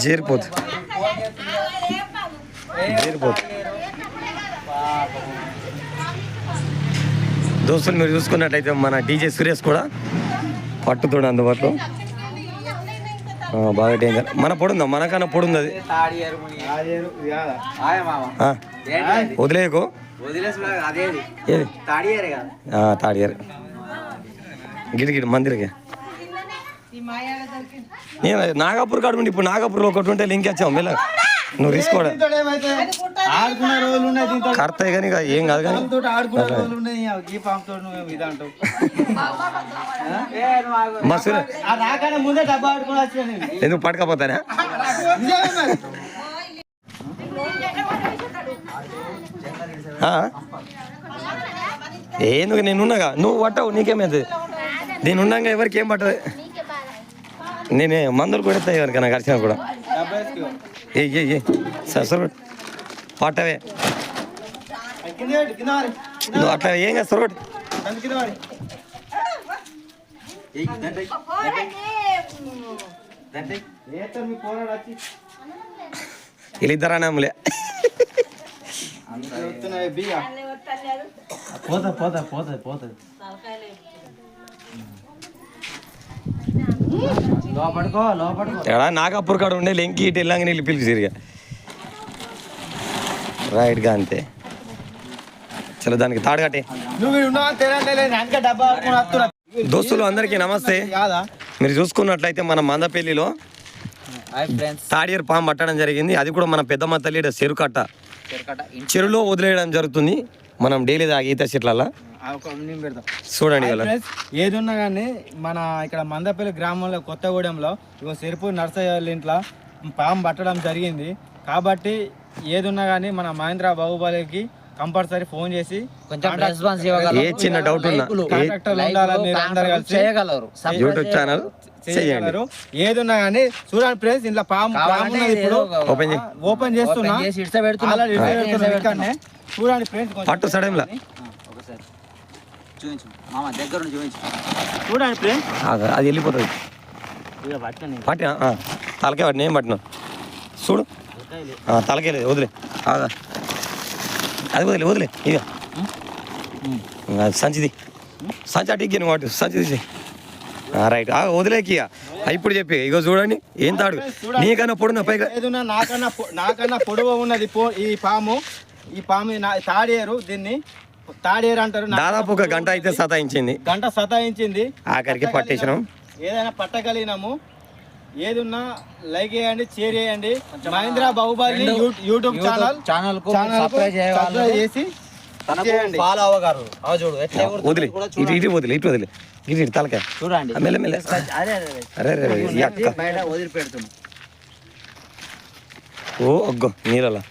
చేరిపోతు దోస్తులు మీరు చూసుకున్నట్టయితే మన డీజే సురేష్ కూడా పట్టుతోడు అందుబాటులో బాగా డేంజర్. మన పొడుందా మనకన్నా పొడుంది అది వదిలేకు ఏది తాడియారు గిడిగిడి మందిరకి నేను నాగపూర్ కాడు ఇప్పుడు నాగపూర్లో ఒకటి ఉంటే లింక్ వచ్చావు మెల్ల నువ్వు తీసుకోవడం కడతాయి కానీ ఏం కాదు కానీ ఎందుకు పడకపోతానా ఎందుకు నేనున్నాగా నువ్వు పట్టవు నీకేమైతుంది నేనున్నాగా ఎవరికి ఏం పట్టదు నేనే మందులు కొడతా ఎవరికైనా కలిసినా కూడా ఏ సార్ పట్టవే నువ్వు అట్లా ఏం కదా సార్ వీళ్ళిద్దరా నమ్మలే పోతుంది నాగపూర్ కాడ ఉండే లెంకి ఇటు వెళ్ళాక నీళ్ళు పిలిచిరిగా రైట్గా అంతే చలో దానికి తాడుగట్టే. దోస్తులు అందరికీ నమస్తే. మీరు చూసుకున్నట్లయితే మన మందపల్లిలో తాడియర్ పాము పట్టడం జరిగింది. అది కూడా మన పెద్దమ్మ తల్లి చెరుకట్ట చెరువులో వదిలేయడం జరుగుతుంది. మనం డైలీ ఈత చెట్ల చూడండి ఏది ఉన్నా కానీ మన ఇక్కడ మందపల్లి గ్రామంలో కొత్తగూడెంలో ఇగో సిరిపూర్ నర్సయ్య ఇంట్లో పాము పట్టడం జరిగింది. కాబట్టి ఏది ఉన్నా కానీ మన మహేంద్ర బాహుబలికి కంపల్సరీ ఫోన్ చేసి ఏ చిన్న డౌట్ ఉన్నా యూట్యూబ్ ఛానల్ ఏది ఉన్నా కానీ చూడండి ఫ్రెండ్స్ ఇంట్లో పాము ఇప్పుడు ఓపెన్ చేస్తున్నా చూడండి ఫ్రెండ్స్ పట్టు సడన్లా చూడండి ఫ్రెండ్స్ అది వెళ్ళిపోతుంది పట్టి తలకే పట్టిన ఏం పట్టినా చూడు తలకే లేదు వదిలే అది వదిలే ఇక సంచిది సంచి అటు వాటి సంచి తీసి రైట్ వదిలేకి ఇప్పుడు చెప్పి ఇగో చూడండి ఏం తాడు నీకన్నా పొడున్న పైగా నాకన్నా పొడవు ఉన్నది ఈ పాము తాడేరు దీన్ని తాడేరు అంటారు. దాదాపు ఒక గంట అయితే సతాయించింది ఆఖరికి పట్టేసినాం. ఏదైనా పట్టగలిగినాము. ఏదున్నా లైక్ చేయండి, షేర్ చేయండి. Mahendra Baahubali YouTube channel subscribe చేసి ఫాలో అవ్వగారు. వదిలే ఇటు వదిలే ఇటు తలకాయ చూడండి వదిలిపెడుతున్నా. ఓ అగ్గో నీళ్ళలా